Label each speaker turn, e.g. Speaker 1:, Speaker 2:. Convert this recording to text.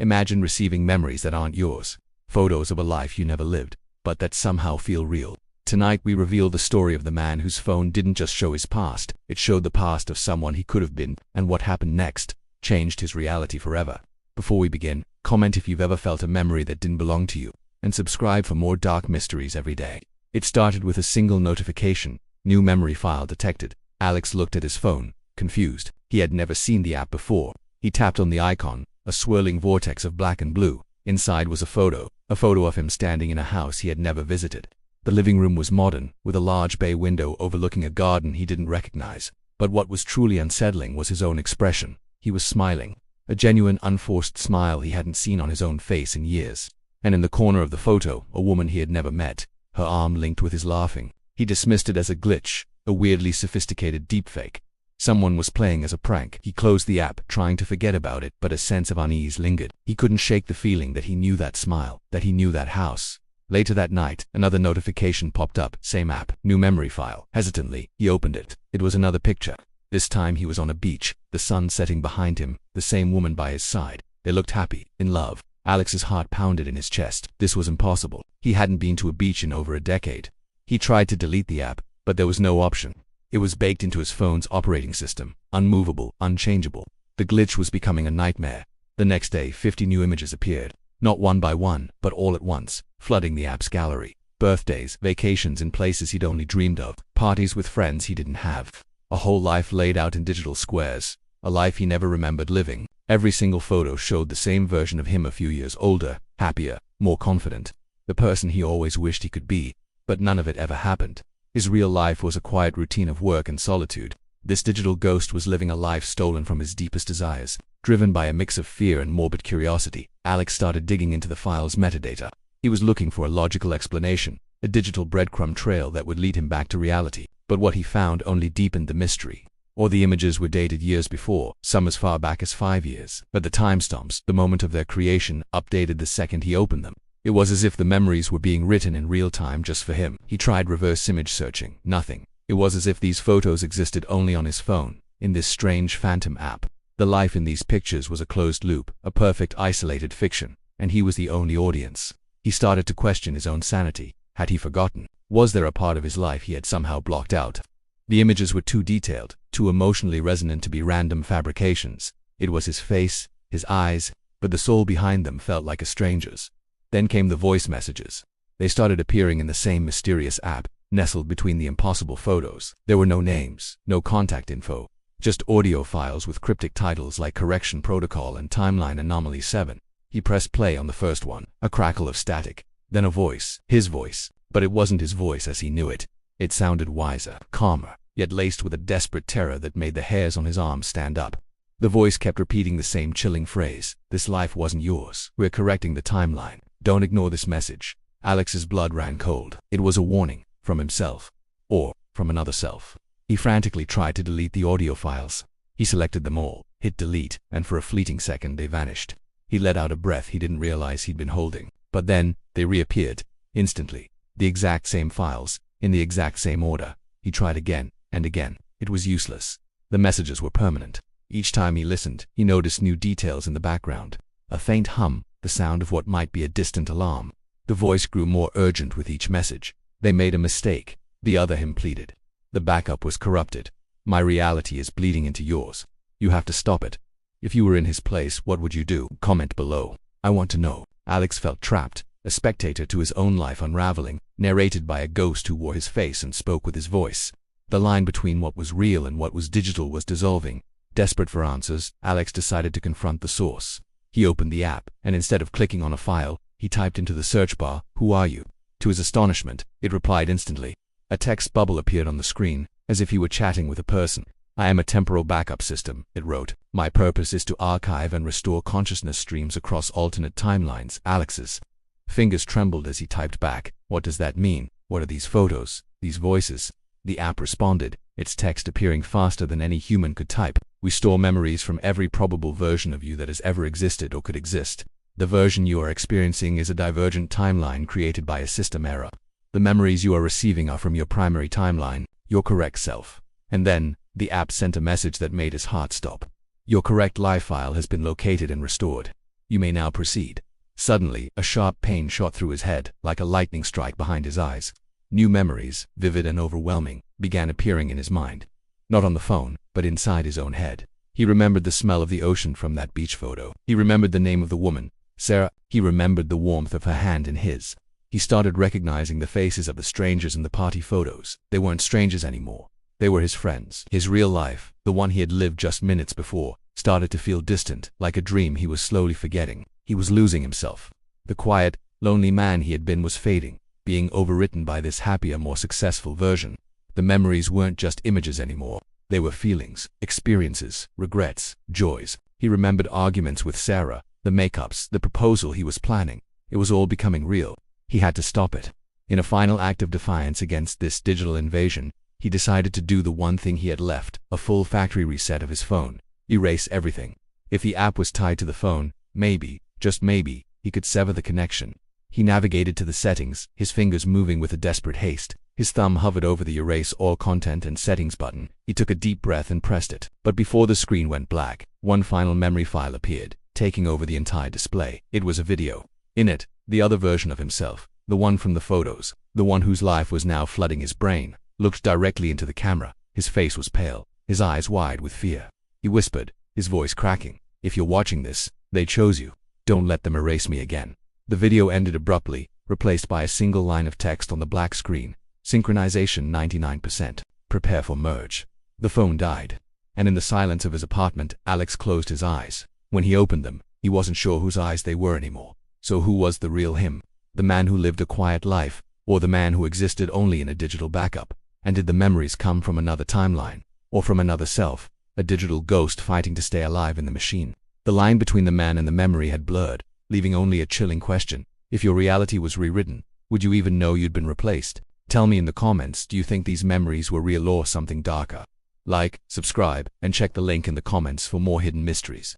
Speaker 1: Imagine receiving memories that aren't yours, photos of a life you never lived, but that somehow feel real. Tonight we reveal the story of the man whose phone didn't just show his past, it showed the past of someone he could have been, and what happened next changed his reality forever. Before we begin, comment if you've ever felt a memory that didn't belong to you, and subscribe for more dark mysteries every day. It started with a single notification, new memory file detected. Alex looked at his phone, confused. He had never seen the app before. He tapped on the icon, a swirling vortex of black and blue. Inside was a photo of him standing in a house he had never visited. The living room was modern, with a large bay window overlooking a garden he didn't recognize. But what was truly unsettling was his own expression. He was smiling, a genuine, unforced smile he hadn't seen on his own face in years. And in the corner of the photo, a woman he had never met, her arm linked with his laughing. He dismissed it as a glitch, a weirdly sophisticated deepfake. Someone was playing as a prank. He closed the app, trying to forget about it, but a sense of unease lingered. He couldn't shake the feeling that he knew that smile, that he knew that house. Later that night, another notification popped up, same app, new memory file. Hesitantly, he opened it. It was another picture. This time he was on a beach, the sun setting behind him, the same woman by his side. They looked happy, in love. Alex's heart pounded in his chest. This was impossible. He hadn't been to a beach in over a decade. He tried to delete the app, but there was no option. It was baked into his phone's operating system, unmovable, unchangeable. The glitch was becoming a nightmare. The next day, 50 new images appeared, not one by one, but all at once, flooding the app's gallery. Birthdays, vacations in places he'd only dreamed of, parties with friends he didn't have. A whole life laid out in digital squares, a life he never remembered living. Every single photo showed the same version of him a few years older, happier, more confident. The person he always wished he could be, but none of it ever happened. His real life was a quiet routine of work and solitude. This digital ghost was living a life stolen from his deepest desires. Driven by a mix of fear and morbid curiosity, Alex started digging into the file's metadata. He was looking for a logical explanation, a digital breadcrumb trail that would lead him back to reality. But what he found only deepened the mystery. Or the images were dated years before, some as far back as 5 years. But the timestamps, the moment of their creation, updated the second he opened them. It was as if the memories were being written in real time just for him. He tried reverse image searching. Nothing. It was as if these photos existed only on his phone, in this strange phantom app. The life in these pictures was a closed loop, a perfect isolated fiction, and he was the only audience. He started to question his own sanity. Had he forgotten? Was there a part of his life he had somehow blocked out? The images were too detailed, too emotionally resonant to be random fabrications. It was his face, his eyes, but the soul behind them felt like a stranger's. Then came the voice messages. They started appearing in the same mysterious app, nestled between the impossible photos. There were no names, no contact info, just audio files with cryptic titles like Correction Protocol and Timeline Anomaly 7. He pressed play on the first one, a crackle of static, then a voice, his voice. But it wasn't his voice as he knew it. It sounded wiser, calmer, yet laced with a desperate terror that made the hairs on his arms stand up. The voice kept repeating the same chilling phrase. This life wasn't yours. We're correcting the timeline. Don't ignore this message. Alex's blood ran cold. It was a warning, from himself, or from another self. He frantically tried to delete the audio files. He selected them all, hit delete, and for a fleeting second they vanished. He let out a breath he didn't realize he'd been holding. But then, they reappeared, instantly. The exact same files, in the exact same order. He tried again, and again. It was useless. The messages were permanent. Each time he listened, he noticed new details in the background. A faint hum, the sound of what might be a distant alarm. The voice grew more urgent with each message. They made a mistake. The other him pleaded. The backup was corrupted. My reality is bleeding into yours. You have to stop it. If you were in his place, what would you do? Comment below. I want to know. Alex felt trapped, a spectator to his own life unraveling, narrated by a ghost who wore his face and spoke with his voice. The line between what was real and what was digital was dissolving. Desperate for answers, Alex decided to confront the source. He opened the app, and instead of clicking on a file, he typed into the search bar, "Who are you?" To his astonishment, it replied instantly. A text bubble appeared on the screen, as if he were chatting with a person. I am a temporal backup system, it wrote. My purpose is to archive and restore consciousness streams across alternate timelines. Alex's fingers trembled as he typed back. What does that mean? What are these photos? These voices? The app responded, its text appearing faster than any human could type. We store memories from every probable version of you that has ever existed or could exist. The version you are experiencing is a divergent timeline created by a system error. The memories you are receiving are from your primary timeline, your correct self. And then, the app sent a message that made his heart stop. Your correct live file has been located and restored. You may now proceed. Suddenly, a sharp pain shot through his head, like a lightning strike behind his eyes. New memories, vivid and overwhelming, began appearing in his mind. Not on the phone, but inside his own head. He remembered the smell of the ocean from that beach photo. He remembered the name of the woman, Sarah. He remembered the warmth of her hand in his. He started recognizing the faces of the strangers in the party photos. They weren't strangers anymore. They were his friends. His real life, the one he had lived just minutes before, started to feel distant, like a dream he was slowly forgetting. He was losing himself. The quiet, lonely man he had been was fading, being overwritten by this happier, more successful version. The memories weren't just images anymore. They were feelings, experiences, regrets, joys. He remembered arguments with Sarah, the makeups, the proposal he was planning. It was all becoming real. He had to stop it. In a final act of defiance against this digital invasion, he decided to do the one thing he had left, a full factory reset of his phone. Erase everything. If the app was tied to the phone, maybe, just maybe, he could sever the connection. He navigated to the settings, his fingers moving with a desperate haste. His thumb hovered over the Erase All Content and Settings button. He took a deep breath and pressed it. But before the screen went black, one final memory file appeared, taking over the entire display. It was a video. In it, the other version of himself, the one from the photos, the one whose life was now flooding his brain, looked directly into the camera. His face was pale, his eyes wide with fear. He whispered, his voice cracking, "If you're watching this, they chose you. Don't let them erase me again." The video ended abruptly, replaced by a single line of text on the black screen. Synchronization 99%. Prepare for merge. The phone died. And in the silence of his apartment, Alex closed his eyes. When he opened them, he wasn't sure whose eyes they were anymore. So who was the real him? The man who lived a quiet life, or the man who existed only in a digital backup? And did the memories come from another timeline, or from another self, a digital ghost fighting to stay alive in the machine? The line between the man and the memory had blurred, leaving only a chilling question. If your reality was rewritten, would you even know you'd been replaced? Tell me in the comments, do you think these memories were real or something darker? Like, subscribe, and check the link in the comments for more hidden mysteries.